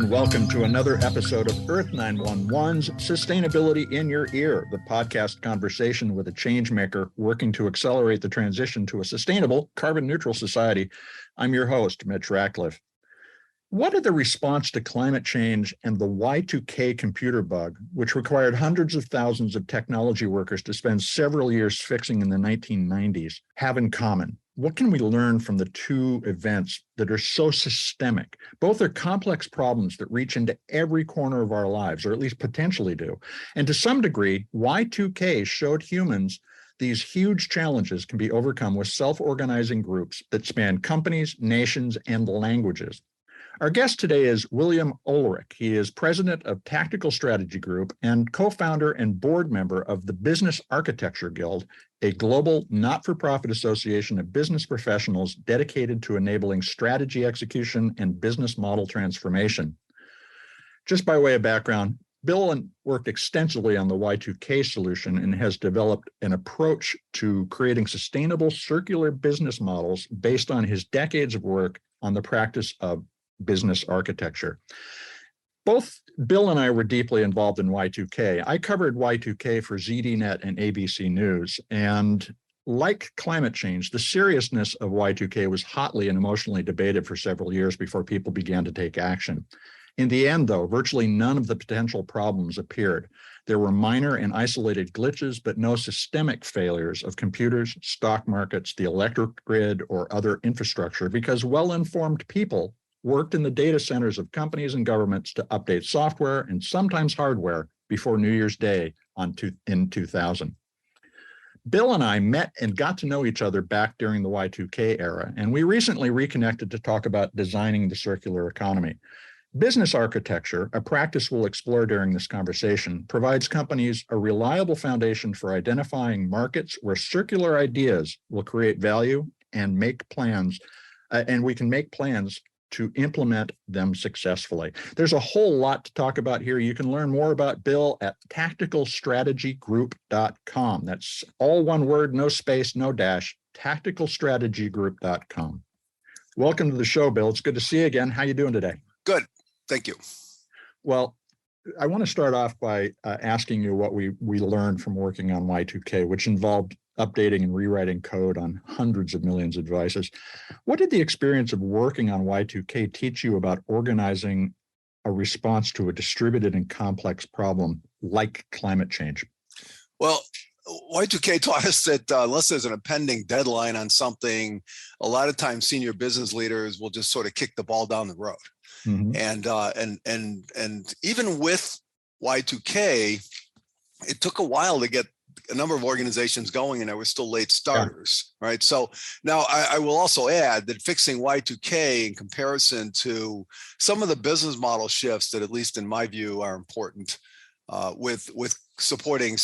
and welcome to another episode of Earth911's Sustainability in Your Ear, the podcast conversation with a change maker working to accelerate the transition to a sustainable, carbon-neutral society. I'm your host, Mitch Ratcliffe. What are the response to climate change and the Y2K computer bug, which required hundreds of thousands of technology workers to spend several years fixing in the 1990s, have in common? What can we learn from the two events that are so systemic? Both are complex problems that reach into every corner of our lives, or at least potentially do. And to some degree, Y2K showed humans these huge challenges can be overcome with self-organizing groups that span companies, nations, and languages. Our guest today is William Ulrich. He is president of Tactical Strategy Group and co-founder and board member of the Business Architecture Guild, a global not-for-profit association of business professionals dedicated to enabling strategy execution and business model transformation. Just by way of background, Bill worked extensively on the Y2K solution and has developed an approach to creating sustainable circular business models based on his decades of work on the practice of business architecture. Both Bill and I were deeply involved in Y2K. I covered Y2K for ZDNet and ABC News, and like climate change, the seriousness of Y2K was hotly and emotionally debated for several years before people began to take action. In the end, though, virtually none of the potential problems appeared. There were minor and isolated glitches, but no systemic failures of computers, stock markets, the electric grid, or other infrastructure, because well-informed people worked in the data centers of companies and governments to update software and sometimes hardware before New Year's Day in 2000. Bill and I met and got to know each other back during the Y2K era, and we recently reconnected to talk about designing the circular economy. Business architecture, a practice we'll explore during this conversation, provides companies a reliable foundation for identifying markets where circular ideas will create value and make plans, and we can make plans to implement them successfully. There's a whole lot to talk about here. You can learn more about Bill at tacticalstrategygroup.com. That's all one word, no space, no dash, tacticalstrategygroup.com. Welcome to the show, Bill. It's good to see you again. How you doing today? Good. Thank you. Well, I want to start off by asking you what we learned from working on Y2K, which involved updating and rewriting code on hundreds of millions of devices. What did the experience of working on Y2K teach you about organizing a response to a distributed and complex problem like climate change? Well, Y2K taught us that unless there's an impending deadline on something, a lot of times senior business leaders will just sort of kick the ball down the road. Mm-hmm. And even with Y2K, it took a while to get a number of organizations going, and there were still late starters, right? So now I will also add that fixing Y2K in comparison to some of the business model shifts that, at least in my view, are important with supporting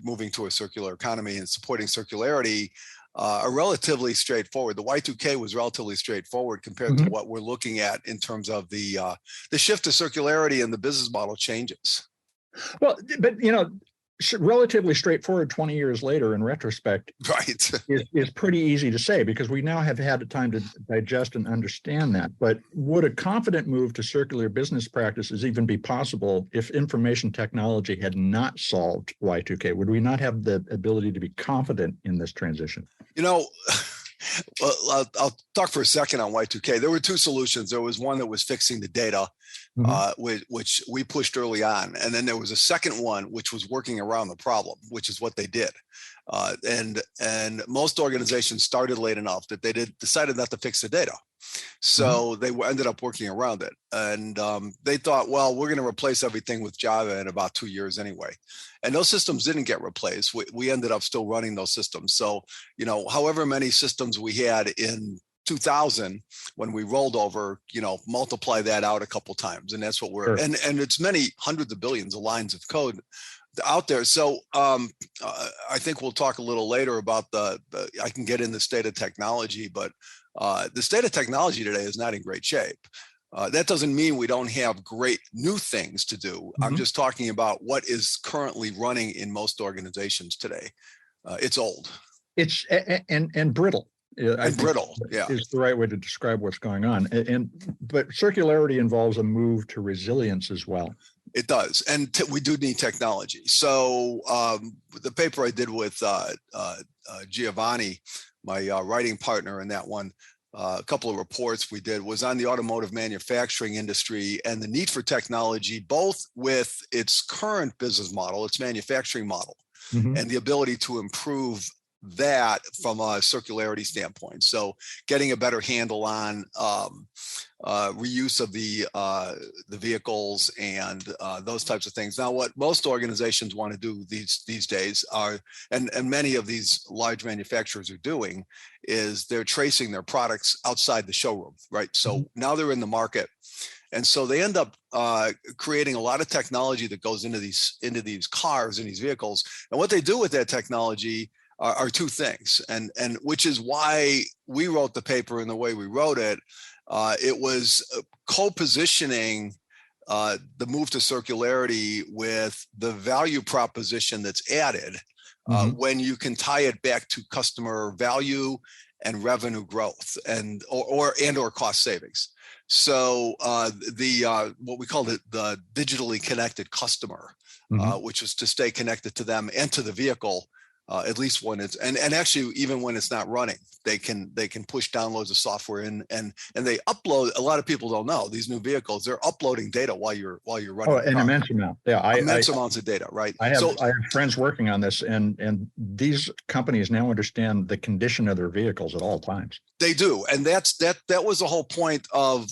moving to a circular economy and supporting circularity are relatively straightforward. The Y2K was relatively straightforward compared to what we're looking at in terms of the shift to circularity and the business model changes. Well, but relatively straightforward 20 years later in retrospect, right, is pretty easy to say because we now have had time to digest and understand that. But would a confident move to circular business practices even be possible if information technology had not solved Y2K? Would we not have the ability to be confident in this transition? Well, I'll talk for a second on Y2K. There were two solutions. There was one that was fixing the data, which we pushed early on. And then there was a second one, which was working around the problem, which is what they did. And most organizations started late enough that they decided not to fix the data. So they ended up working around it. And they thought, well, we're going to replace everything with Java in about 2 years anyway. And those systems didn't get replaced. We ended up still running those systems. So, however many systems we had in 2000 when we rolled over, multiply that out a couple times. And that's what we're, and it's many hundreds of billions of lines of code out there. So I think we'll talk a little later about I can get in the state of technology, but the state of technology today is not in great shape. That doesn't mean we don't have great new things to do. I'm just talking about what is currently running in most organizations today. It's old. It's and brittle. And brittle, yeah, is the right way to describe what's going on. But circularity involves a move to resilience as well. It does, and we do need technology. So the paper I did with Giovanni, my writing partner in that one, a couple of reports we did was on the automotive manufacturing industry and the need for technology, both with its current business model, its manufacturing model, and the ability to improve that from a circularity standpoint. So getting a better handle on reuse of the vehicles and those types of things. Now, what most organizations want to do these days are, and many of these large manufacturers are doing, is they're tracing their products outside the showroom, right? So now they're in the market. And so they end up creating a lot of technology that goes into these cars and these vehicles. And what they do with that technology are two things, and which is why we wrote the paper in the way we wrote it. It was co-positioning the move to circularity with the value proposition that's added when you can tie it back to customer value and revenue growth and or cost savings. So what we called it the digitally connected customer, which is to stay connected to them and to the vehicle. At least when it's and actually even when it's not running, they can push downloads of software and they upload. A lot of people don't know these new vehicles, they're uploading data while you're running. Oh, an immense amount. Yeah, immense amounts of data, right? I have friends working on this, and these companies now understand the condition of their vehicles at all times. They do, and that was the whole point of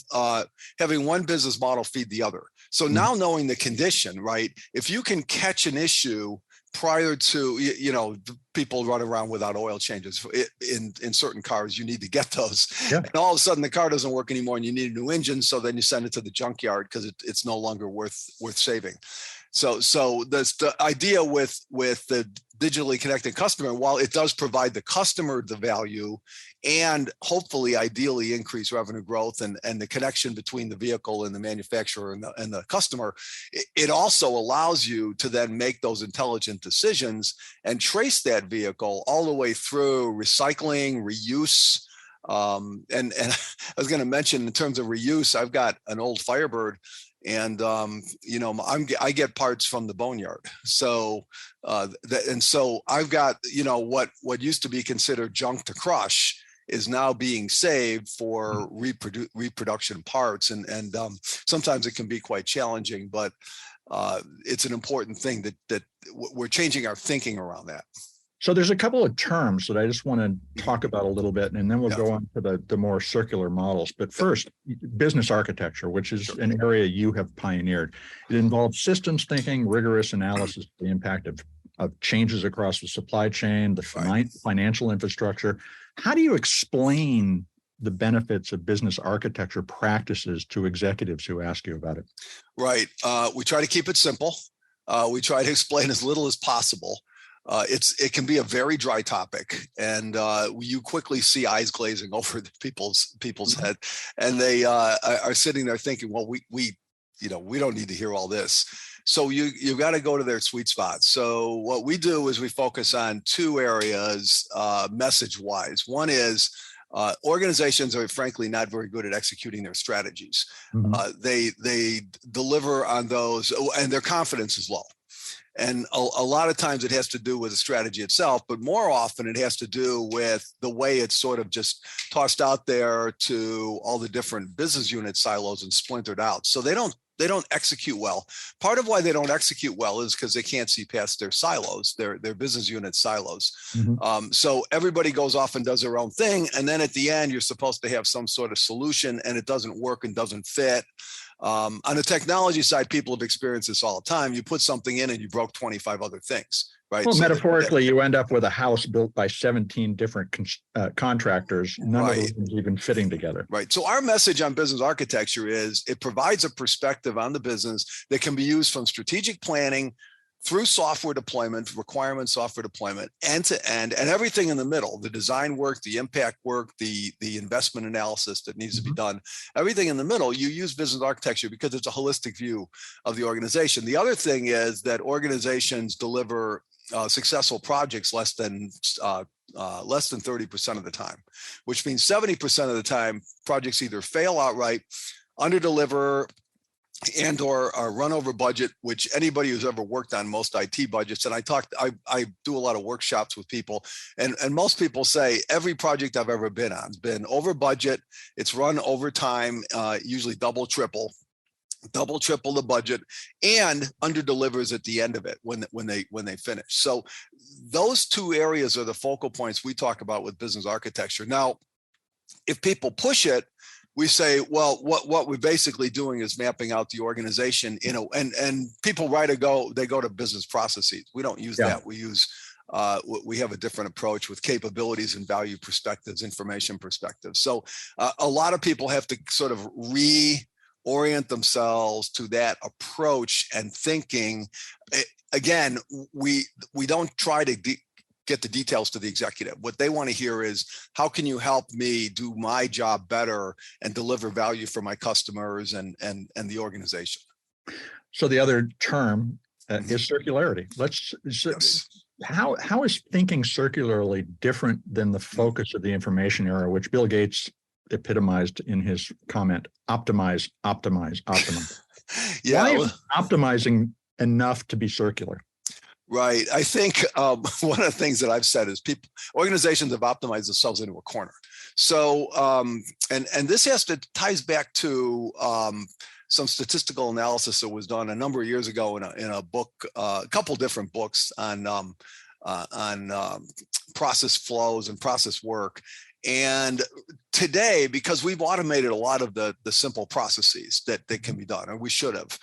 having one business model feed the other. So now knowing the condition, right? If you can catch an issue prior to, people run around without oil changes in certain cars, you need to get those. Yeah. And all of a sudden the car doesn't work anymore and you need a new engine. So then you send it to the junkyard because it's no longer worth saving. So the idea with the digitally connected customer, while it does provide the customer the value and hopefully ideally increase revenue growth and the connection between the vehicle and the manufacturer and the customer, it also allows you to then make those intelligent decisions and trace that vehicle all the way through recycling, reuse. And I was going to mention in terms of reuse, I've got an old Firebird. And I get parts from the boneyard. So so I've got what used to be considered junk to crush is now being saved for reproduction parts, and sometimes it can be quite challenging, but it's an important thing that we're changing our thinking around that. So there's a couple of terms that I just want to talk about a little bit, and then we'll go on to the more circular models. But first, business architecture, which is an area you have pioneered. It involves systems thinking, rigorous analysis of the impact of changes across the supply chain, the financial infrastructure. How do you explain the benefits of business architecture practices to executives who ask you about it? Right. We try to keep it simple. We try to explain as little as possible. It can be a very dry topic, and you quickly see eyes glazing over people's head, and they are sitting there thinking, well, we don't need to hear all this. So you got to go to their sweet spot. So what we do is we focus on two areas message wise. One is organizations are frankly not very good at executing their strategies. They deliver on those, and their confidence is low. And a lot of times it has to do with the strategy itself, but more often it has to do with the way it's sort of just tossed out there to all the different business unit silos and splintered out. So they don't execute well. Part of why they don't execute well is because they can't see past their silos, their business unit silos. So everybody goes off and does their own thing. And then at the end, you're supposed to have some sort of solution and it doesn't work and doesn't fit. On the technology side, people have experienced this all the time. You put something in and you broke 25 other things, right? Well, so metaphorically, you end up with a house built by 17 different contractors, none of them even fitting together. Right. So our message on business architecture is it provides a perspective on the business that can be used from strategic planning through software deployment, requirement software deployment, end to end, and everything in the middle, the design work, the impact work, the investment analysis that needs to be done, everything in the middle, you use business architecture because it's a holistic view of the organization. The other thing is that organizations deliver successful projects less than less than 30% of the time, which means 70% of the time projects either fail outright, underdeliver, and or run over budget, which anybody who's ever worked on most IT budgets, and I do a lot of workshops with people, and most people say every project I've ever been on has been over budget. It's run over time, usually double, triple the budget, and under delivers at the end of it when they finish. So those two areas are the focal points we talk about with business architecture. Now, if people push it, we say, well, what we're basically doing is mapping out the organization, and people they go to business processes. We don't use that. We use we have a different approach with capabilities and value perspectives, information perspectives. So a lot of people have to sort of reorient themselves to that approach and thinking. Again, we don't try to get the details to the executive. What they want to hear is, how can you help me do my job better and deliver value for my customers and the organization? So the other term is circularity. Yes. How is thinking circularly different than the focus of the information era, which Bill Gates epitomized in his comment, optimize. Yeah. Why is optimizing enough to be circular? Right. I think one of the things that I've said is organizations have optimized themselves into a corner. So, and this ties back to some statistical analysis that was done a number of years ago in a book, a couple different books on process flows and process work. And today, because we've automated a lot of the simple processes that can be done, or we should have,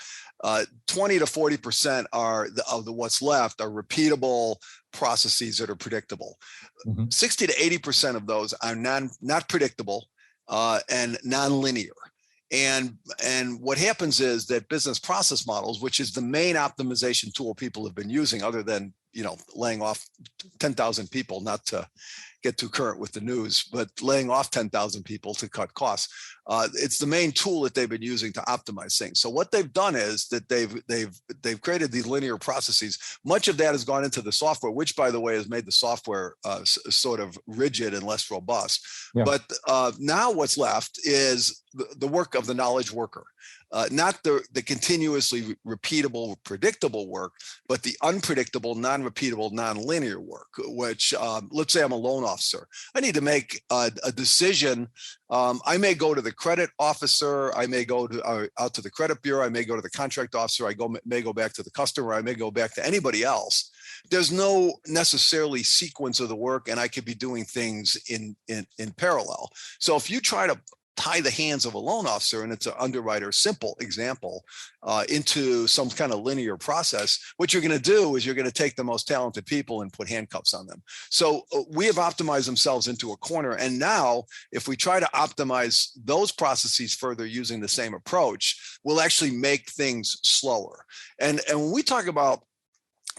20 to 40% of what's left are repeatable processes that are predictable. 60 to 80% of those are not predictable and non-linear. And what happens is that business process models, which is the main optimization tool people have been using, other than laying off 10,000 people, not to get too current with the news, but laying off 10,000 people to cut costs. It's the main tool that they've been using to optimize things. So what they've done is that they've created these linear processes. Much of that has gone into the software, which, by the way, has made the software sort of rigid and less robust. Yeah. But now what's left is the work of the knowledge worker. Not the continuously repeatable, predictable work, but the unpredictable, non-repeatable, non-linear work, which let's say I'm a loan officer. I need to make a decision. I may go to the credit officer. I may go out to the credit bureau. I may go to the contract officer. May go back to the customer. I may go back to anybody else. There's no necessarily sequence of the work, and I could be doing things in parallel. So if you try to tie the hands of a loan officer, and it's an underwriter, simple example, into some kind of linear process, what you're going to do is you're going to take the most talented people and put handcuffs on them. So we have optimized themselves into a corner. And now if we try to optimize those processes further using the same approach, we'll actually make things slower. And when we talk about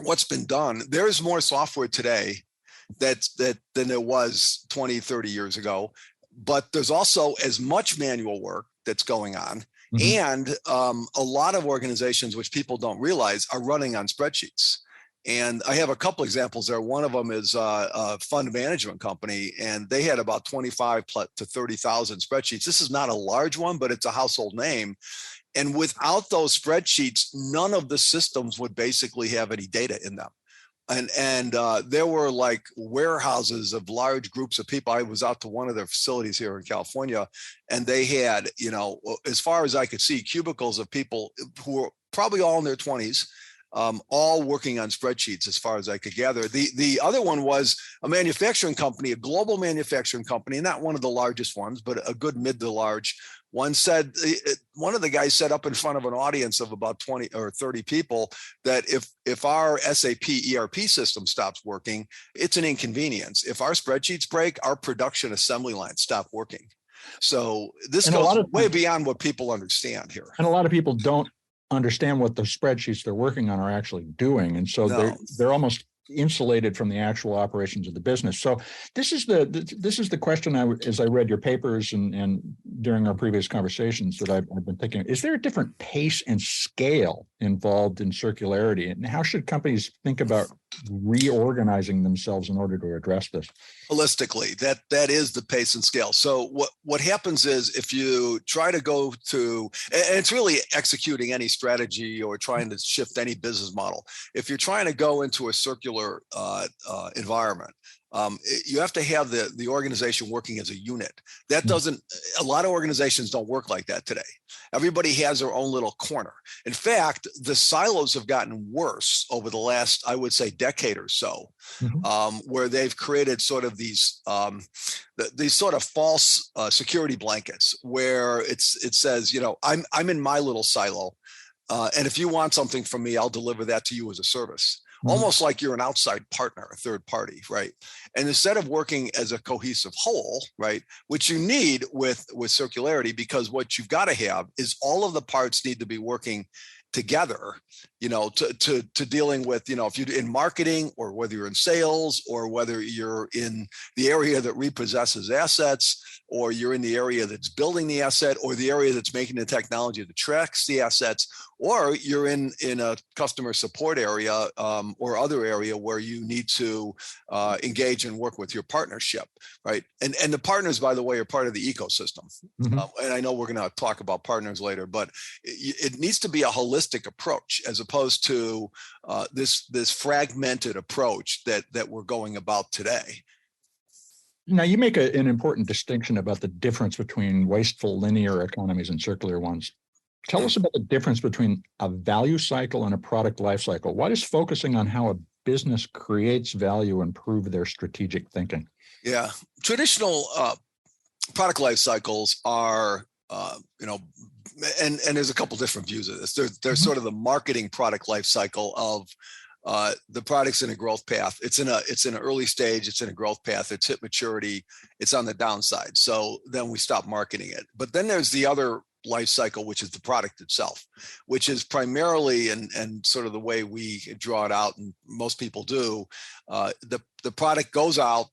what's been done, there's more software today than there was 20, 30 years ago. But there's also as much manual work that's going on. And a lot of organizations, which people don't realize, are running on spreadsheets. And I have a couple examples there. One of them is a fund management company, and they had about 25 to 30,000 spreadsheets. This is not a large one, but it's a household name. And without those spreadsheets, none of the systems would basically have any data in them. And there were like warehouses of large groups of people. I was out to one of their facilities here in California, and they had, as far as I could see, cubicles of people who were probably all in their 20s, all working on spreadsheets, as far as I could gather. The other one was a manufacturing company, a global manufacturing company, not one of the largest ones, but a good mid to large one. One of the guys said up in front of an audience of about 20 or 30 people that if our SAP ERP system stops working, it's an inconvenience. If our spreadsheets break, our production assembly lines stop working. So this goes way beyond what people understand here. And a lot of people don't understand what the spreadsheets they're working on are actually doing. And so they're almost insulated from the actual operations of the business. So this is the question as I read your papers and during our previous conversations that I've been thinking, is there a different pace and scale involved in circularity? And how should companies think about reorganizing themselves in order to address this? Holistically, that is the pace and scale. So what happens is if you try to go to, and it's really executing any strategy or trying to shift any business model. If you're trying to go into a circular environment, you have to have the organization working as a unit. That doesn't, a lot of organizations don't work like that today. Everybody has their own little corner. In fact, the silos have gotten worse over the last, I would say, decade or so, where they've created sort of these sort of false security blankets where it says, you know, I'm in my little silo. And if you want something from me, I'll deliver that to you as a service. Almost like you're an outside partner, a third party, right? And instead of working as a cohesive whole, right, which you need with circularity, because what you've got to have is all of the parts need to be working together, you know, to dealing with, you know, if you're in marketing or whether you're in sales or whether you're in the area that repossesses assets or you're in the area that's building the asset or the area that's making the technology that tracks the assets, or you're in a customer support area or other area where you need to engage and work with your partnership, right? And the partners, by the way, are part of the ecosystem. And I know we're going to talk about partners later, but it needs to be a holistic approach as opposed to this fragmented approach that we're going about today. Now, you make an important distinction about the difference between wasteful linear economies and circular ones. Tell us about the difference between a value cycle and a product life cycle. Why does focusing on how a business creates value improve their strategic thinking? Yeah, traditional product life cycles are, you know, and there's a couple different views of this. There's sort of the marketing product life cycle of the product's in a growth path. It's in an early stage. It's in a growth path. It's hit maturity. It's on the downside. So then we stop marketing it. But then there's the other life cycle, which is the product itself, which is primarily, and sort of the way we draw it out, and most people do, the product goes out,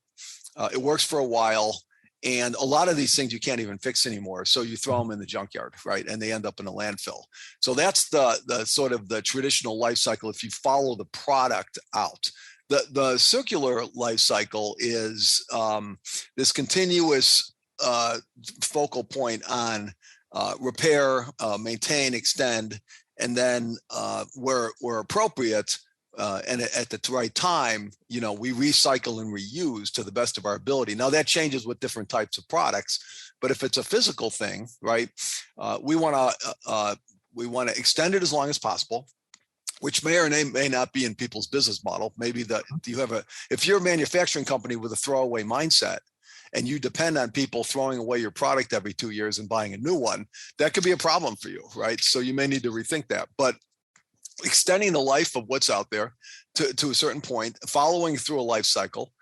it works for a while, and a lot of these things you can't even fix anymore. So you throw them in the junkyard, right? And they end up in a landfill. So that's the sort of the traditional life cycle if you follow the product out. The circular life cycle is this continuous focal point on repair, maintain, extend, and then where appropriate, and at the right time, you know, we recycle and reuse to the best of our ability. Now that changes with different types of products, but if it's a physical thing, right, we want to extend it as long as possible, which may or may not be in people's business model. Maybe if you're a manufacturing company with a throwaway mindset, and you depend on people throwing away your product every 2 years and buying a new one, that could be a problem for you, right? So you may need to rethink that. But extending the life of what's out there to a certain point, following through a life cycle.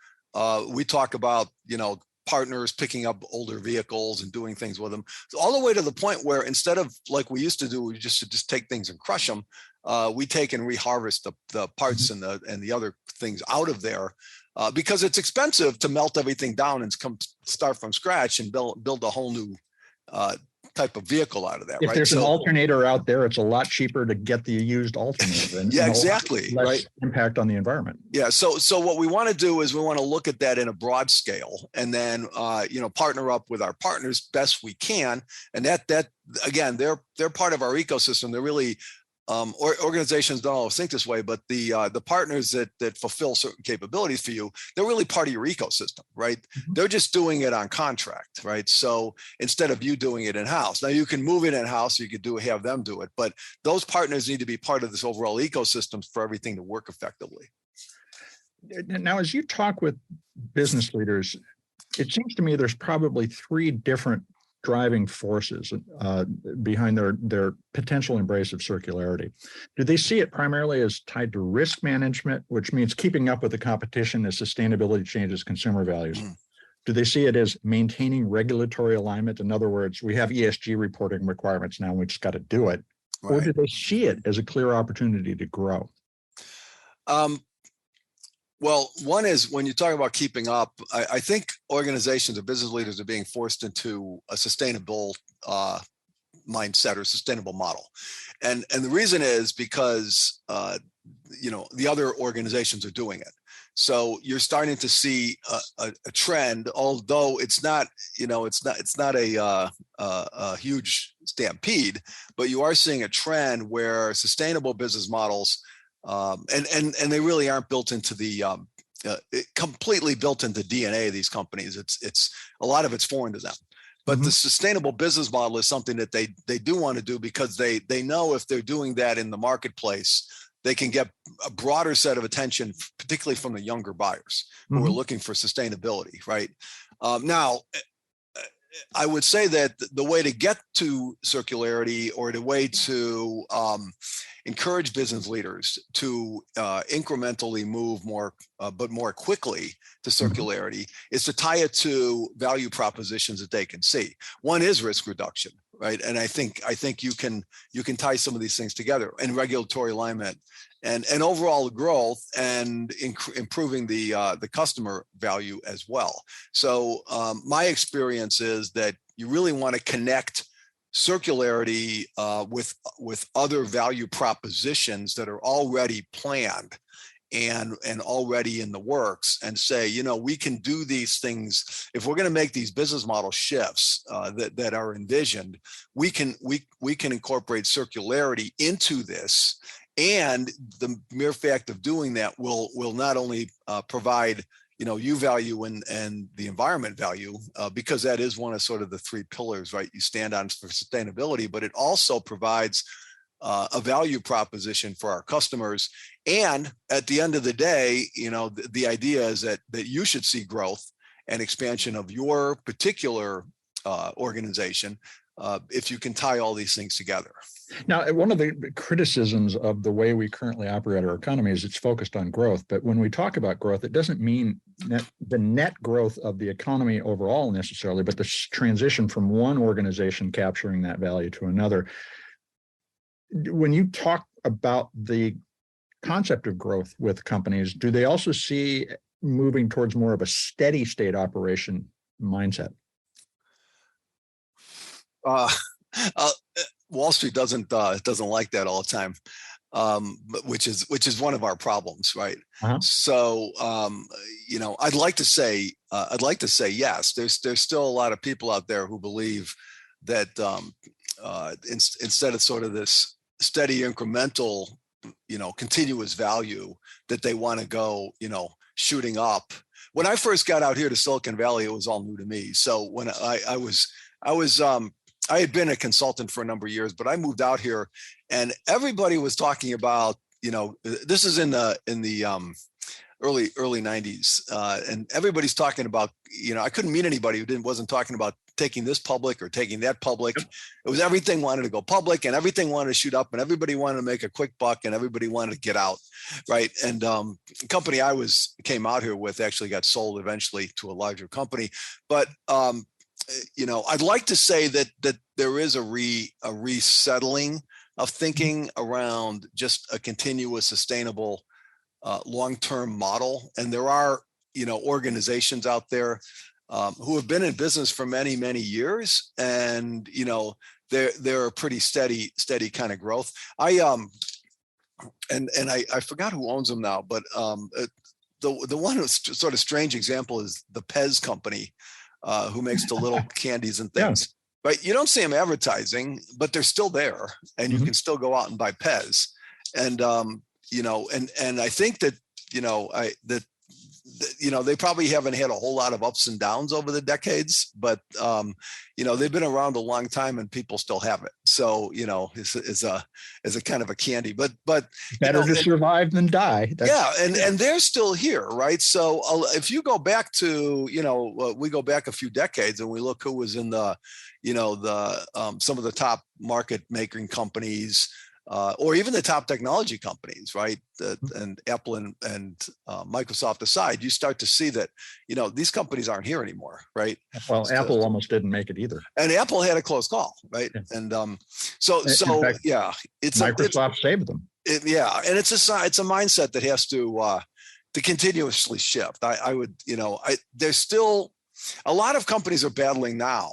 We talk about, you know, partners picking up older vehicles and doing things with them, all the way to the point where instead of like we used to do, we just take things and crush them. We take and reharvest the parts and the other things out of there. Because it's expensive to melt everything down and start from scratch and build a whole new type of vehicle out of that. If there's an alternator out there, it's a lot cheaper to get the used alternator. And yeah, exactly. Less right. Impact on the environment. Yeah. So what we want to do is we want to look at that in a broad scale, and then you know, partner up with our partners best we can. And that again, they're part of our ecosystem. They're really organizations don't always think this way, but the partners that fulfill certain capabilities for you, they're really part of your ecosystem, right? They're just doing it on contract, right? So instead of you doing it in-house, now you can move it in-house, you could have them do it, but those partners need to be part of this overall ecosystem for everything to work effectively. Now, as you talk with business leaders, it seems to me there's probably 3 different driving forces behind their potential embrace of circularity. Do they see it primarily as tied to risk management, which means keeping up with the competition as sustainability changes consumer values? Do they see it as maintaining regulatory alignment? In other words, we have ESG reporting requirements now, we just got to do it. Right. Or do they see it as a clear opportunity to grow? Well, one is when you talk about keeping up, I think organizations or business leaders are being forced into a sustainable mindset or sustainable model. And the reason is because, the other organizations are doing it. So you're starting to see a trend, although it's not a huge stampede, but you are seeing a trend where sustainable business models, and they really aren't built into the completely built into DNA of these companies. It's a lot of it's foreign to them. But the sustainable business model is something that they do want to do, because they know if they're doing that in the marketplace, they can get a broader set of attention, particularly from the younger buyers who are looking for sustainability, right? Now, I would say that the way to get to circularity, or the way to encourage business leaders to incrementally move more, but more quickly to circularity, is to tie it to value propositions that they can see. One is risk reduction, right? And I think you can tie some of these things together, and regulatory alignment, and overall growth, and improving the customer value as well. So my experience is that you really want to connect circularity with other value propositions that are already planned and already in the works, and say, we can do these things. If we're going to make these business model shifts that are envisioned, we can incorporate circularity into this. And the mere fact of doing that will not only provide you value and the environment value, because that is one of sort of the three pillars, right, you stand on for sustainability, but it also provides a value proposition for our customers. And at the end of the day, the idea is that you should see growth and expansion of your particular organization if you can tie all these things together. Now, one of the criticisms of the way we currently operate our economy is it's focused on growth. But when we talk about growth, it doesn't mean the net growth of the economy overall necessarily, but the transition from one organization capturing that value to another. When you talk about the concept of growth with companies, do they also see moving towards more of a steady state operation mindset? Wall Street doesn't like that all the time, which is one of our problems, right? So I'd like to say yes. There's still a lot of people out there who believe that instead of sort of this steady incremental, continuous value, that they want to go, shooting up. When I first got out here to Silicon Valley, it was all new to me. So when I had been a consultant for a number of years, but I moved out here, and everybody was talking about, this is in the early 90s, and everybody's talking about, I couldn't meet anybody who wasn't talking about taking this public or taking that public. It was everything wanted to go public, and everything wanted to shoot up, and everybody wanted to make a quick buck, and everybody wanted to get out, right? And the company I came out here with actually got sold eventually to a larger company, but I'd like to say that there is a resettling of thinking around just a continuous, sustainable, long-term model. And there are, organizations out there who have been in business for many, many years, and they're a pretty steady kind of growth. I forgot who owns them now, but the one who's sort of strange example is the Pez company. Who makes the little candies and things, right? You don't see them advertising, but they're still there, and you can still go out and buy Pez. And, and I think that, they probably haven't had a whole lot of ups and downs over the decades, but, they've been around a long time, and people still have it. So, it's a kind of a candy, but better to survive than die. And they're still here, right? So if you go back to, we go back a few decades, and we look who was in the, some of the top market making companies, or even the top technology companies, right? And Apple and Microsoft aside, you start to see that, these companies aren't here anymore, right? Well, Apple almost didn't make it either. And Apple had a close call, right? Yeah. And Microsoft saved them. And it's a mindset that has to continuously shift. There's still a lot of companies are battling now,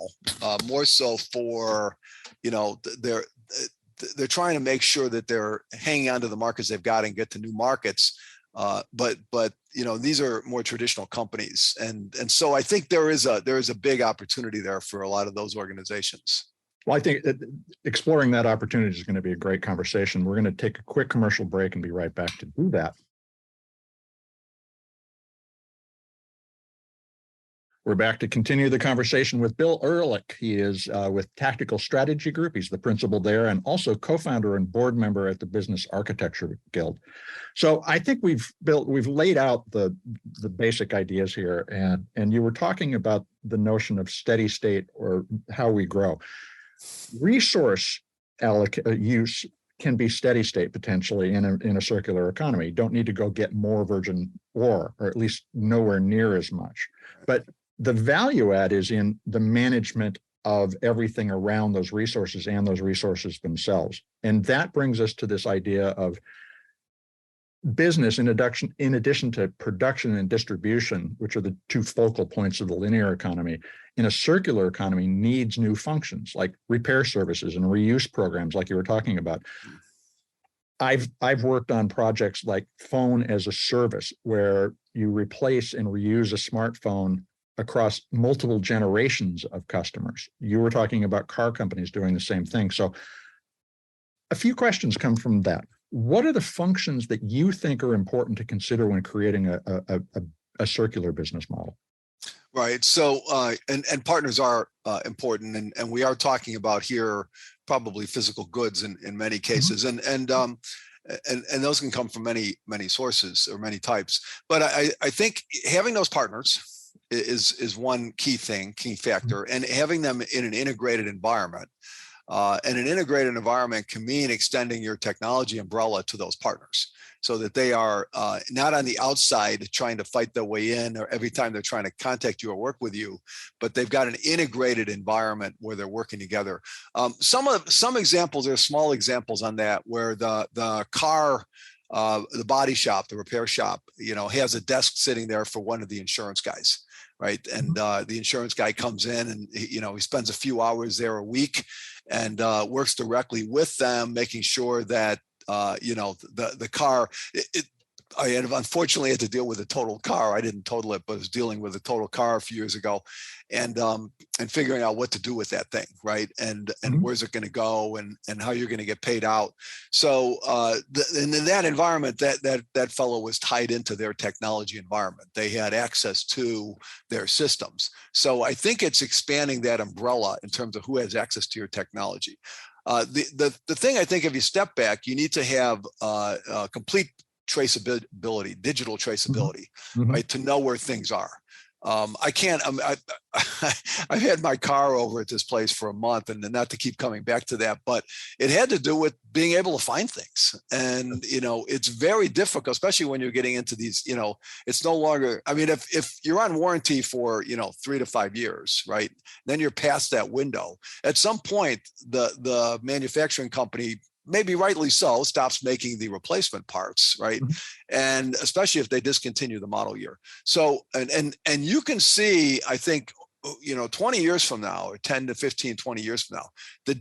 more so for they're trying to make sure that they're hanging on to the markets they've got and get to new markets. But these are more traditional companies, and so I think there is a big opportunity there for a lot of those organizations. Well, I think exploring that opportunity is going to be a great conversation. We're going to take a quick commercial break and be right back to do that. We're back to continue the conversation with Bill Ulrich. He is with Tactical Strategy Group. He's the principal there and also co-founder and board member at the Business Architecture Guild. So I think we've laid out the basic ideas here, and you were talking about the notion of steady state or how we grow. Resource use can be steady state potentially in a circular economy. You don't need to go get more virgin ore, or at least nowhere near as much. But the value add is in the management of everything around those resources and those resources themselves. And that brings us to this idea of business in addition to production and distribution, which are the two focal points of the linear economy. In a circular economy, needs new functions like repair services and reuse programs like you were talking about. I've worked on projects like phone as a service, where you replace and reuse a smartphone across multiple generations of customers. You were talking about car companies doing the same thing. So a few questions come from that. What are the functions that you think are important to consider when creating a circular business model? Right. So, and partners are important, and we are talking about here probably physical goods in many cases, mm-hmm. and those can come from many sources or many types. But I think having those partners is one key factor, and having them in an integrated environment. And an integrated environment can mean extending your technology umbrella to those partners, so that they are not on the outside trying to fight their way in, or every time they're trying to contact you or work with you, but they've got an integrated environment where they're working together. Some examples, there are small examples on that, where the car, the body shop, the repair shop, has a desk sitting there for one of the insurance guys. Right. And the insurance guy comes in and, he spends a few hours there a week and works directly with them, making sure that, the car, I unfortunately had to deal with a total car. I didn't total it, but I was dealing with a total car a few years ago, and figuring out what to do with that thing, right? And mm-hmm. where's it going to go, and how you're going to get paid out. So and in that environment, that fellow was tied into their technology environment. They had access to their systems. So I think it's expanding that umbrella in terms of who has access to your technology. The thing, I think, if you step back, you need to have complete traceability, digital traceability, mm-hmm. right? To know where things are. I can't, I've had my car over at this place for a month, and not to keep coming back to that, but it had to do with being able to find things. And, it's very difficult, especially when you're getting into these, it's no longer, I mean, if you're on warranty for, 3 to 5 years, right? Then you're past that window. At some point, the manufacturing company, maybe rightly so, stops making the replacement parts, right? Mm-hmm. And especially if they discontinue the model year. So, and you can see, I think, 20 years from now, or 10 to 15, 20 years from now, the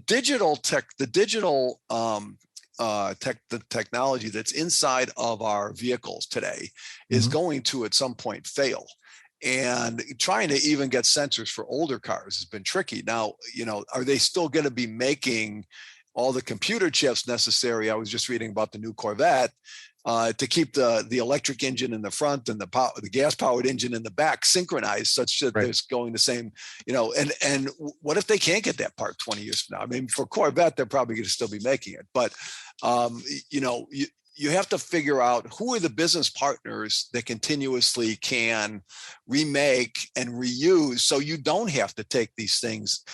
technology that's inside of our vehicles today is mm-hmm. going to at some point fail. And trying to even get sensors for older cars has been tricky. Now, are they still going to be making all the computer chips necessary? I was just reading about the new Corvette to keep the electric engine in the front and the gas powered engine in the back synchronized, such that There's going the same, and what if they can't get that part 20 years from now? I mean, for Corvette, they're probably going to still be making it, but you have to figure out who are the business partners that continuously can remake and reuse, so you don't have to take these things.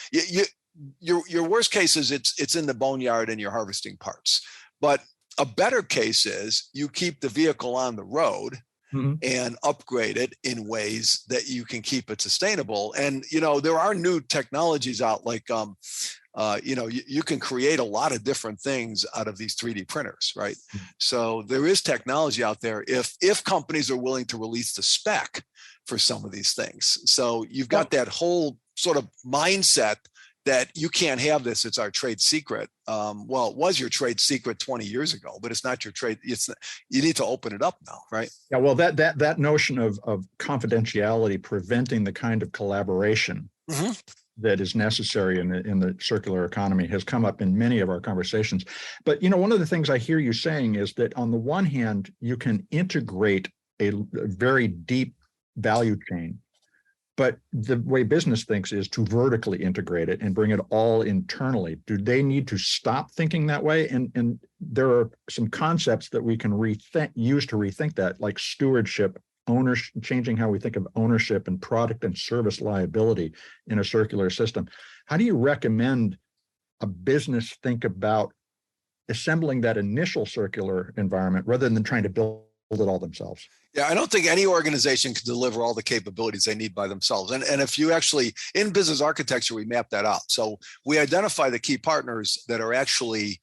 Your worst case is it's in the boneyard and you're harvesting parts. But a better case is you keep the vehicle on the road mm-hmm. and upgrade it in ways that you can keep it sustainable. And, there are new technologies out, like, you can create a lot of different things out of these 3D printers, right? Mm-hmm. So there is technology out there if companies are willing to release the spec for some of these things. So you've got that whole sort of mindset that you can't have this. It's our trade secret. Well, it was your trade secret 20 years ago, but it's not your trade. You need to open it up now, right? Yeah. Well, that notion of confidentiality preventing the kind of collaboration that is necessary in the circular economy has come up in many of our conversations. But one of the things I hear you saying is that on the one hand, you can integrate a very deep value chain. But the way business thinks is to vertically integrate it and bring it all internally. Do they need to stop thinking that way? And there are some concepts that we can use to rethink that, like stewardship, ownership, changing how we think of ownership and product and service liability in a circular system. How do you recommend a business think about assembling that initial circular environment rather than trying to build it all themselves? Yeah, I don't think any organization can deliver all the capabilities they need by themselves. And if you actually, in business architecture, we map that out. So we identify the key partners that are actually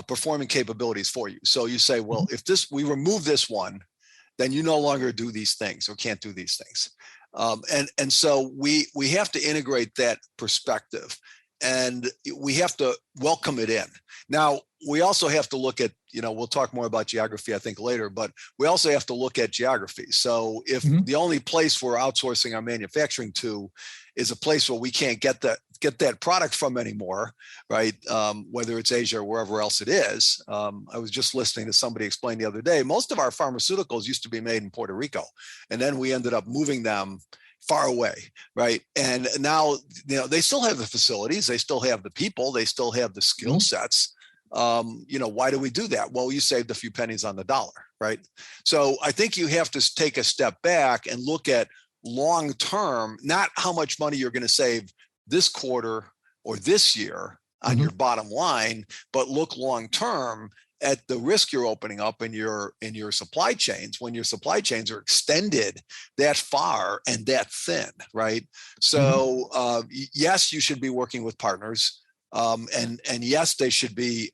performing capabilities for you. So you say, well, if we remove this one, then you no longer do these things or can't do these things. And so we have to integrate that perspective, and we have to welcome it in. Now, we also have to look at, we'll talk more about geography, I think, later, but we also have to look at geography. So if the only place we're outsourcing our manufacturing to is a place where we can't get that product from anymore, right? Whether it's Asia or wherever else it is. I was just listening to somebody explain the other day, most of our pharmaceuticals used to be made in Puerto Rico, and then we ended up moving them far away, right? And now, they still have the facilities, they still have the people, they still have the skill sets. Why do we do that? Well, you saved a few pennies on the dollar, right? So I think you have to take a step back and look at long term, not how much money you're going to save this quarter or this year on your bottom line, but look long term at the risk you're opening up in your supply chains when your supply chains are extended that far and that thin, right? So yes, you should be working with partners. And yes, they should be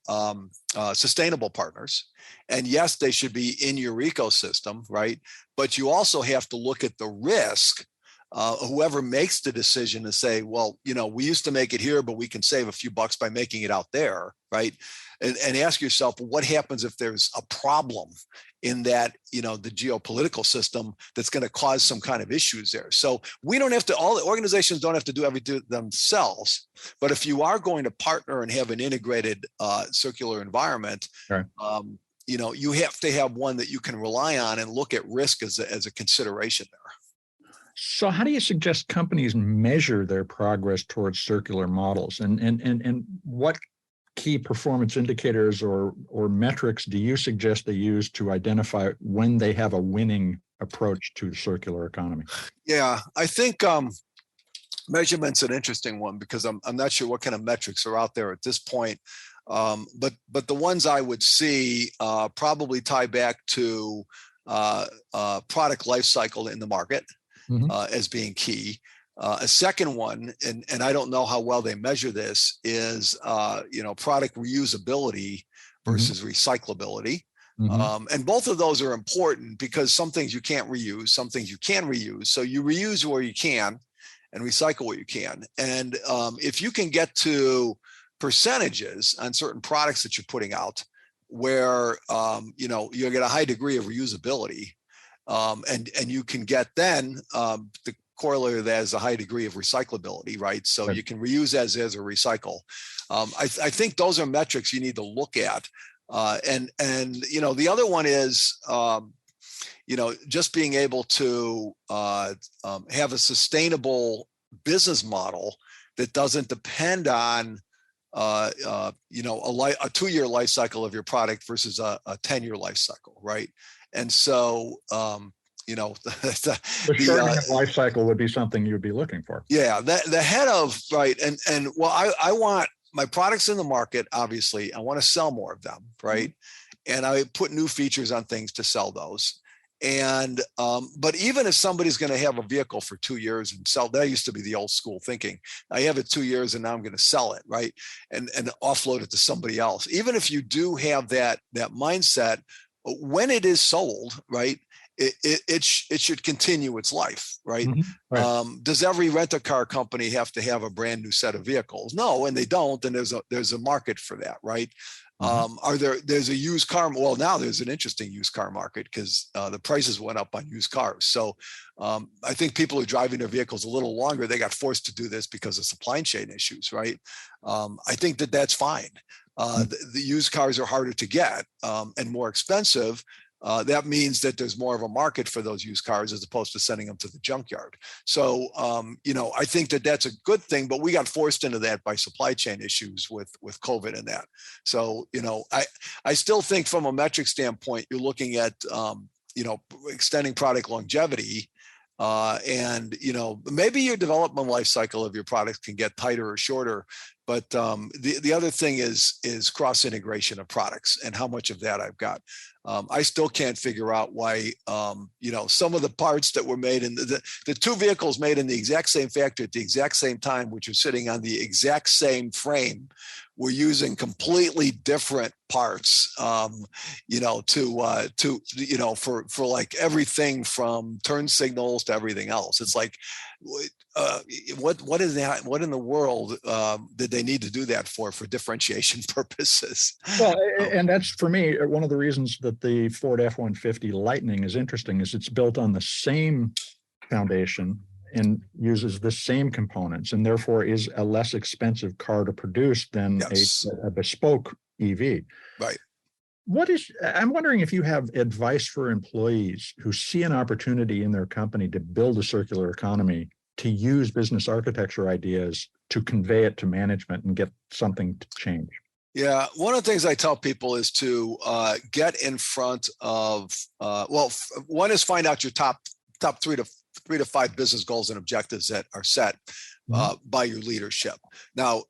sustainable partners. And yes, they should be in your ecosystem, right? But you also have to look at the risk. Whoever makes the decision to say, well, we used to make it here, but we can save a few bucks by making it out there, right? And ask yourself, what happens if there's a problem in that, the geopolitical system that's going to cause some kind of issues there. So we don't have to, all the organizations don't have to do everything themselves, but if you are going to partner and have an integrated circular environment, right. You have to have one that you can rely on and look at risk as a consideration there. So how do you suggest companies measure their progress towards circular models, and what key performance indicators or metrics do you suggest they use to identify when they have a winning approach to the circular economy? Yeah, I think measurement's an interesting one because I'm not sure what kind of metrics are out there at this point. But the ones I would see probably tie back to product life cycle in the market as being key. A second one, and I don't know how well they measure this, is product reusability versus recyclability. And both of those are important because some things you can't reuse, some things you can reuse. So you reuse where you can and recycle what you can. And if you can get to percentages on certain products that you're putting out where you get a high degree of reusability, and you can get then the corollary of that is a high degree of recyclability, right? So you can reuse as is or recycle. I think those are metrics you need to look at. And the other one is, just being able to have a sustainable business model that doesn't depend on a 2-year life cycle of your product versus a 10-year life cycle, right? And so, the shortening of life cycle would be something you would be looking for. Yeah, the head of, right, and well, I want my products in the market. Obviously, I want to sell more of them, right? And I put new features on things to sell those. And but even if somebody's going to have a vehicle for 2 years and sell, that used to be the old school thinking. I have it 2 years and now I'm going to sell it, right? And offload it to somebody else. Even if you do have that mindset, when it is sold, right? it should continue its life, right? Mm-hmm. Right. Does every rent-a-car company have to have a brand new set of vehicles? No, and they don't. And there's a market for that, right? There's a used car. Well, now there's an interesting used car market because the prices went up on used cars. So I think people are driving their vehicles a little longer. They got forced to do this because of supply chain issues, right? I think that's fine. The used cars are harder to get and more expensive. That means that there's more of a market for those used cars as opposed to sending them to the junkyard. So, I think that's a good thing, but we got forced into that by supply chain issues with COVID and that. So, I still think from a metric standpoint, you're looking at, extending product longevity. And maybe your development life cycle of your products can get tighter or shorter. But the other thing is cross integration of products and how much of that I've got. I still can't figure out why some of the parts that were made in the two vehicles made in the exact same factory at the exact same time, which are sitting on the exact same frame, we're using completely different parts, for like everything from turn signals to everything else. It's like, what is that? What in the world did they need to do that for differentiation purposes? Well, and that's for me one of the reasons that the Ford F-150 Lightning is interesting is it's built on the same foundation and uses the same components, and therefore is a less expensive car to produce than a bespoke EV. Right. I'm wondering if you have advice for employees who see an opportunity in their company to build a circular economy, to use business architecture ideas to convey it to management and get something to change. Yeah, one of the things I tell people is to get in front of, one is find out your top 3 to 5 business goals and objectives that are set by your leadership. Now,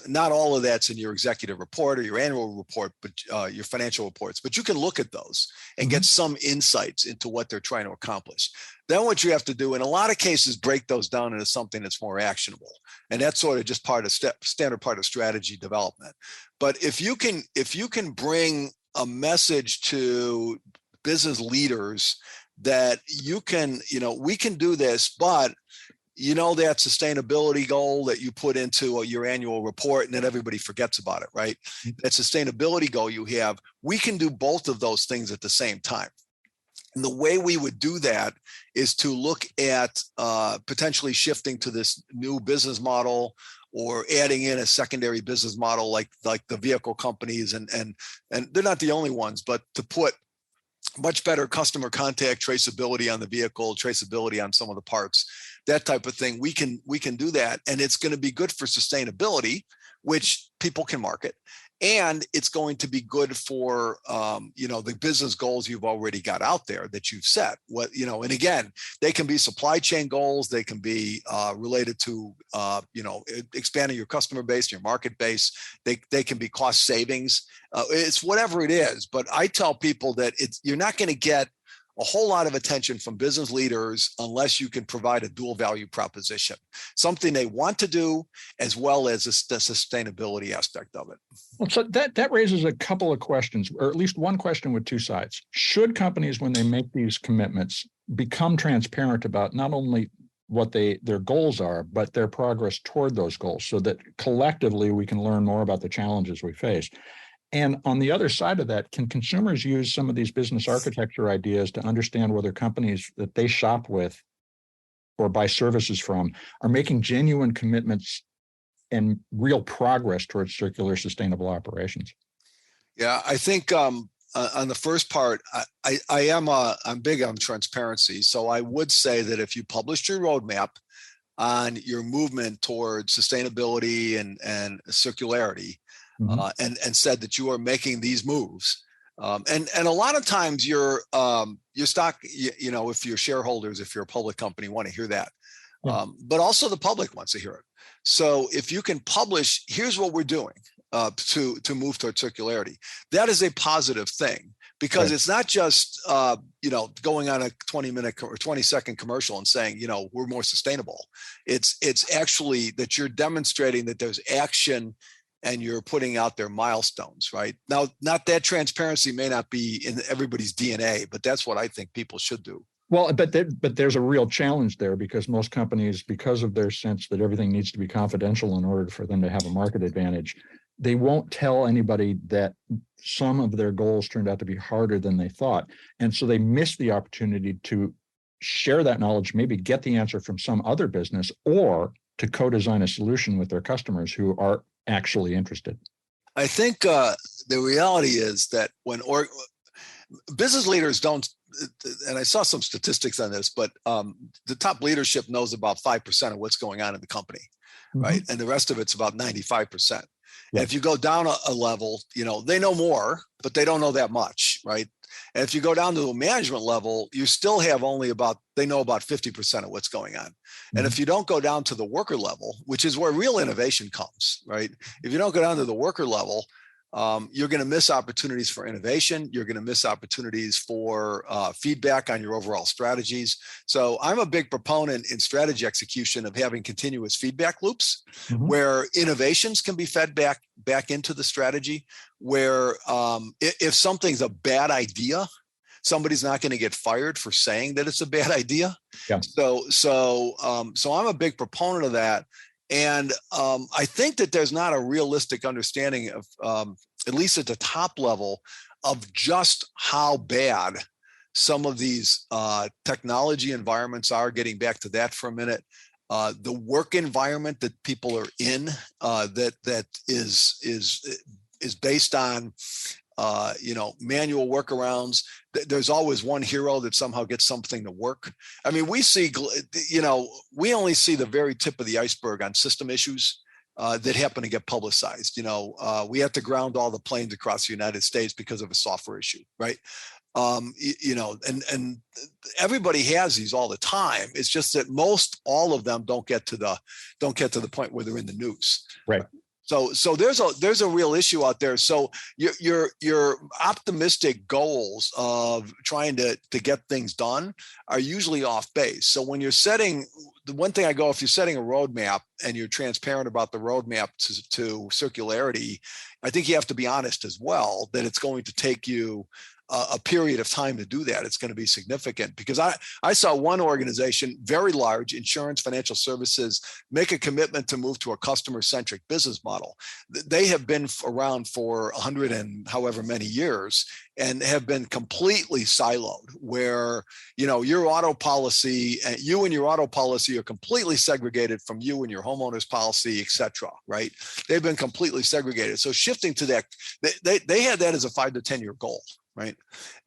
not all of that's in your executive report or your annual report, but your financial reports, but you can look at those and get some insights into what they're trying to accomplish. Then what you have to do, in a lot of cases, break those down into something that's more actionable. And that's sort of just standard part of strategy development. But if you can bring a message to business leaders that we can do this, but that sustainability goal that you put into your annual report and then everybody forgets about it, right? That sustainability goal you have, we can do both of those things at the same time. And the way we would do that is to look at potentially shifting to this new business model or adding in a secondary business model like the vehicle companies. And they're not the only ones, but to put much better customer contact traceability on the vehicle, traceability on some of the parts, that type of thing. We can do that. And it's going to be good for sustainability, which people can market. And it's going to be good for, the business goals you've already got out there that you've set. And again, they can be supply chain goals. They can be related to, expanding your customer base, your market base. They can be cost savings. It's whatever it is. But I tell people that you're not going to get a whole lot of attention from business leaders unless you can provide a dual value proposition, something they want to do, as well as the sustainability aspect of it. Well, so that raises a couple of questions, or at least one question with two sides. Should companies, when they make these commitments, become transparent about not only what their goals are, but their progress toward those goals, so that collectively we can learn more about the challenges we face? And on the other side of that, can consumers use some of these business architecture ideas to understand whether companies that they shop with or buy services from are making genuine commitments and real progress towards circular, sustainable operations? Yeah, I think on the first part, I'm big on transparency. So I would say that if you published your roadmap on your movement towards sustainability and circularity, and said that you are making these moves. And a lot of times your stock, if your shareholders, if you're a public company, want to hear that. But also the public wants to hear it. So if you can publish, here's what we're doing to move towards circularity, that is a positive thing. Because it's not just, going on a 20-minute or 20-second commercial and saying, we're more sustainable. It's actually that you're demonstrating that there's action and you're putting out their milestones, right? Now, not that transparency may not be in everybody's DNA, but that's what I think people should do. Well, but there's a real challenge there, because most companies, because of their sense that everything needs to be confidential in order for them to have a market advantage, they won't tell anybody that some of their goals turned out to be harder than they thought. And so they miss the opportunity to share that knowledge, maybe get the answer from some other business, or to co-design a solution with their customers who are actually interested. I think the reality is that when business leaders don't, and I saw some statistics on this, but the top leadership knows about 5% of what's going on in the company, right? And the rest of it's about 95%. And if you go down a level, they know more, but they don't know that much, right? And if you go down to the management level, you still have they know about 50% of what's going on. And if you don't go down to the worker level, which is where real innovation comes, right? If you don't go down to the worker level, you're going to miss opportunities for innovation. You're going to miss opportunities for feedback on your overall strategies. So I'm a big proponent in strategy execution of having continuous feedback loops where innovations can be fed back into the strategy, where if something's a bad idea, somebody's not going to get fired for saying that it's a bad idea. Yeah. So I'm a big proponent of that. And I think that there's not a realistic understanding of, at least at the top level, of just how bad some of these technology environments are. Getting back to that for a minute, the work environment that people are in that is based on manual workarounds. There's always one hero that somehow gets something to work. I mean, we only see the very tip of the iceberg on system issues that happen to get publicized. We have to ground all the planes across the United States because of a software issue, right? And everybody has these all the time. It's just that all of them don't get to the point where they're in the news. Right. So there's a real issue out there. So your optimistic goals of trying to get things done are usually off base. So when you're setting, the one thing if you're setting a roadmap and you're transparent about the roadmap to circularity, I think you have to be honest as well that it's going to take you a period of time to do that. It's going to be significant, because I saw one organization, very large, insurance, financial services, make a commitment to move to a customer-centric business model. They have been around for 100 and however many years and have been completely siloed, where your auto policy and your auto policy are completely segregated from you and your homeowner's policy, et cetera, right? They've been completely segregated. So shifting to that, they had that as a 5 to 10 year goal. Right.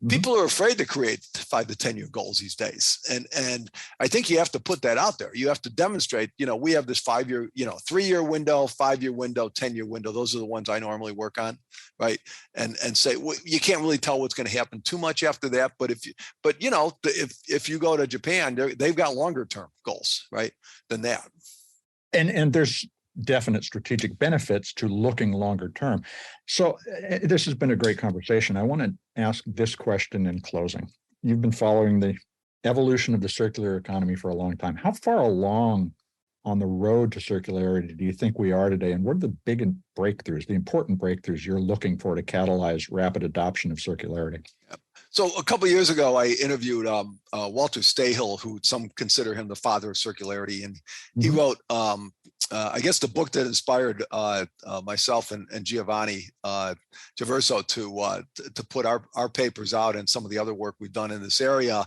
People are afraid to create 5 to 10 year goals these days. And I think you have to put that out there. You have to demonstrate, we have this 5 year, 3 year window, 5 year window, 10 year window. Those are the ones I normally work on. Right. And say, well, you can't really tell what's going to happen too much after that. But if you go to Japan, they've got longer term goals, right, than that. And there's definite strategic benefits to looking longer term. So this has been a great conversation. I want to ask this question in closing. You've been following the evolution of the circular economy for a long time. How far along on the road to circularity do you think we are today? And what are the big breakthroughs, the important breakthroughs you're looking for to catalyze rapid adoption of circularity? Yep. So a couple of years ago, I interviewed Walter Stahill, who some consider him the father of circularity. And he wrote, I guess, the book that inspired myself and Giovanni Traverso to put our papers out and some of the other work we've done in this area.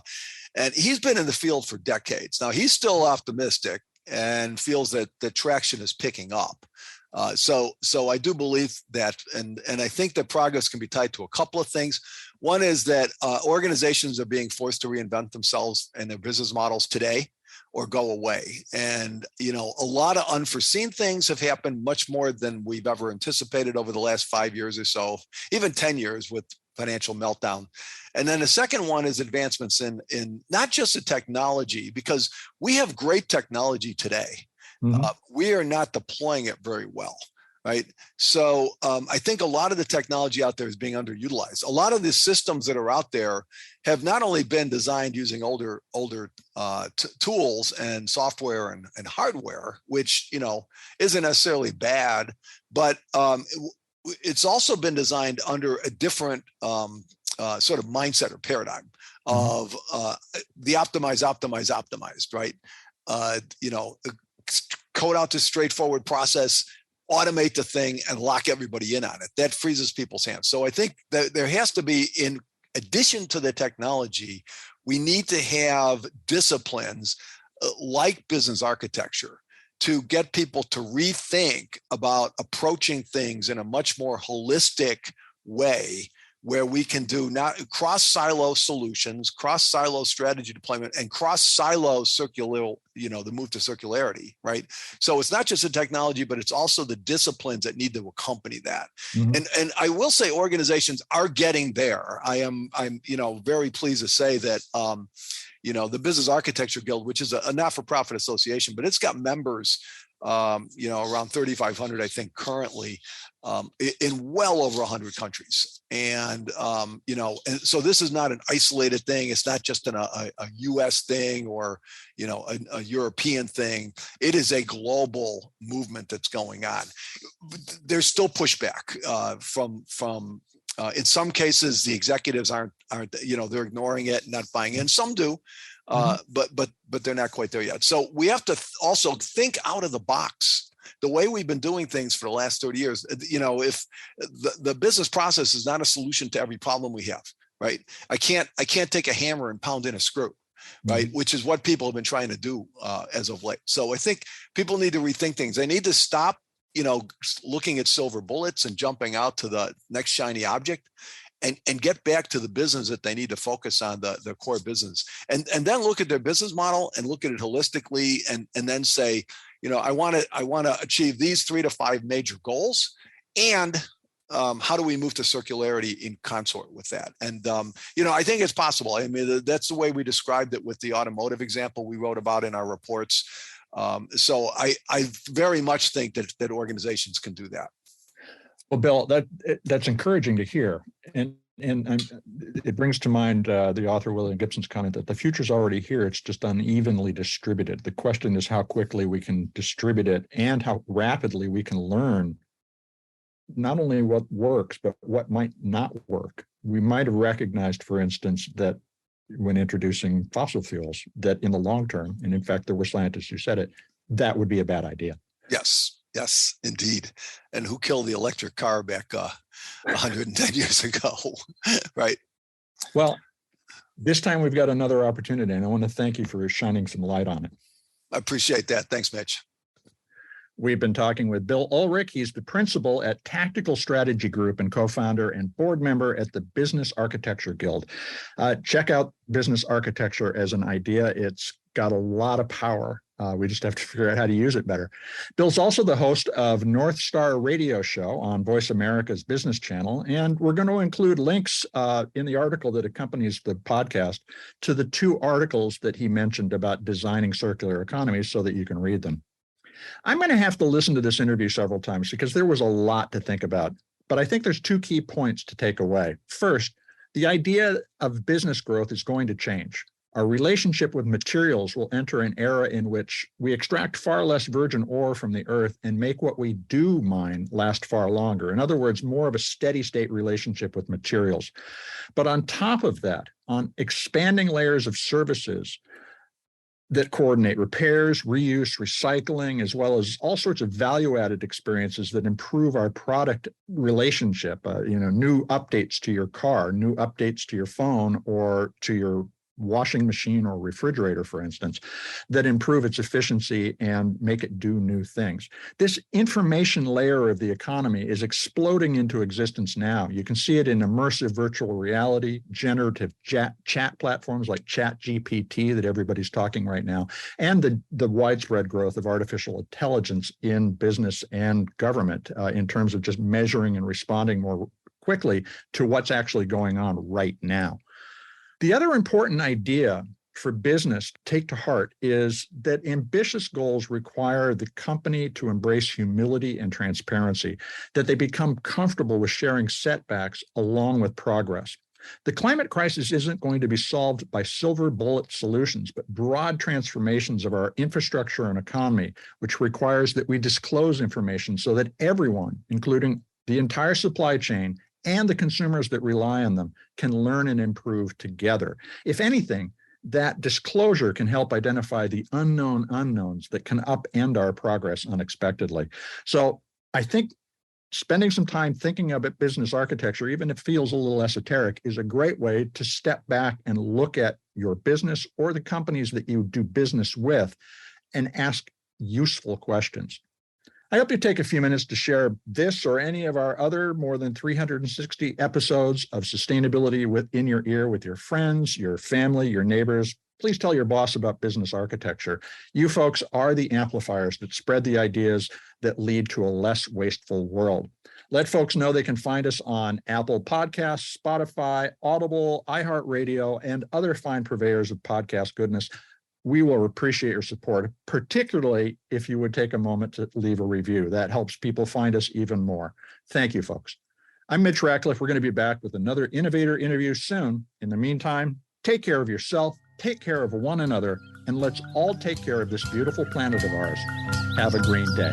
And he's been in the field for decades. Now, he's still optimistic and feels that the traction is picking up. So I do believe that, and I think that progress can be tied to a couple of things. One is that organizations are being forced to reinvent themselves and their business models today or go away. And, a lot of unforeseen things have happened, much more than we've ever anticipated over the last 5 years or so, even 10 years with financial meltdown. And then the second one is advancements in not just the technology, because we have great technology today. We are not deploying it very well. right? So I think a lot of the technology out there is being underutilized. A lot of the systems that are out there have not only been designed using older tools and software and hardware, which isn't necessarily bad, but it's also been designed under a different sort of mindset or paradigm of the optimized, right? Code out this straightforward process, automate the thing, and lock everybody in on it. That freezes people's hands. So I think that there has to be, in addition to the technology, we need to have disciplines like business architecture to get people to rethink about approaching things in a much more holistic way, where we can do not cross-silo solutions, cross-silo strategy deployment, and cross-silo circular, the move to circularity, right? So it's not just the technology, but it's also the disciplines that need to accompany that. And I will say organizations are getting there. I'm very pleased to say that the Business Architecture Guild, which is a not-for-profit association, but it's got members around 3,500, I think, currently, in well over 100 countries. And so this is not an isolated thing. It's not just a US thing or a European thing. It is a global movement that's going on. There's still pushback from in some cases. The executives aren't they're ignoring it and not buying in. Some do. But they're not quite there yet. So we have to also think out of the box. The way we've been doing things for the last 30 years, if the business process is not a solution to every problem we have, right? I can't take a hammer and pound in a screw, right? Which is what people have been trying to do as of late. So I think people need to rethink things. They need to stop, looking at silver bullets and jumping out to the next shiny object. And get back to the business that they need to focus on, the core business, and then look at their business model and look at it holistically, and then say, I want to achieve these 3 to 5 major goals, and how do we move to circularity in consort with that? And I think it's possible. I mean, that's the way we described it with the automotive example we wrote about in our reports. So I very much think that organizations can do that. Well, Bill, that's encouraging to hear, and it brings to mind the author William Gibson's comment that the future's already here. It's just unevenly distributed. The question is how quickly we can distribute it and how rapidly we can learn not only what works, but what might not work. We might have recognized, for instance, that when introducing fossil fuels, that in the long term, and in fact, there were scientists who said it, that would be a bad idea. Yes, indeed. And who killed the electric car back 110 years ago, right? Well, this time we've got another opportunity, and I want to thank you for shining some light on it. I appreciate that. Thanks, Mitch. We've been talking with Bill Ulrich. He's the principal at Tactical Strategy Group and co-founder and board member at the Business Architecture Guild. Check out business architecture as an idea. It's got a lot of power. We just have to figure out how to use it better. Bill's also the host of North Star Radio Show on Voice America's Business Channel, and we're going to include links in the article that accompanies the podcast to the 2 articles that he mentioned about designing circular economies so that you can read them. I'm going to have to listen to this interview several times because there was a lot to think about, but I think there's 2 key points to take away. First, the idea of business growth is going to change. Our relationship with materials will enter an era in which we extract far less virgin ore from the earth and make what we do mine last far longer. In other words, more of a steady state relationship with materials. But on top of that, on expanding layers of services that coordinate repairs, reuse, recycling, as well as all sorts of value-added experiences that improve our product relationship, new updates to your car, new updates to your phone or to your washing machine or refrigerator, for instance, that improve its efficiency and make it do new things. This information layer of the economy is exploding into existence now. You can see it in immersive virtual reality, generative chat platforms like ChatGPT that everybody's talking right now, and the widespread growth of artificial intelligence in business and government in terms of just measuring and responding more quickly to what's actually going on right now. The other important idea for business to take to heart is that ambitious goals require the company to embrace humility and transparency, that they become comfortable with sharing setbacks along with progress. The climate crisis isn't going to be solved by silver bullet solutions, but broad transformations of our infrastructure and economy, which requires that we disclose information so that everyone, including the entire supply chain and the consumers that rely on them, can learn and improve together. If anything, that disclosure can help identify the unknown unknowns that can upend our progress unexpectedly. So I think spending some time thinking about business architecture, even if it feels a little esoteric, is a great way to step back and look at your business or the companies that you do business with and ask useful questions. I hope you take a few minutes to share this or any of our other more than 360 episodes of Sustainability Within Your Ear with your friends, your family, your neighbors. Please tell your boss about business architecture. You folks are the amplifiers that spread the ideas that lead to a less wasteful world. Let folks know they can find us on Apple Podcasts, Spotify, Audible, iHeartRadio, and other fine purveyors of podcast goodness. We will appreciate your support, particularly if you would take a moment to leave a review. That helps people find us even more. Thank you, folks. I'm Mitch Ratcliffe. We're going to be back with another innovator interview soon. In the meantime, take care of yourself, take care of one another, and let's all take care of this beautiful planet of ours. Have a green day.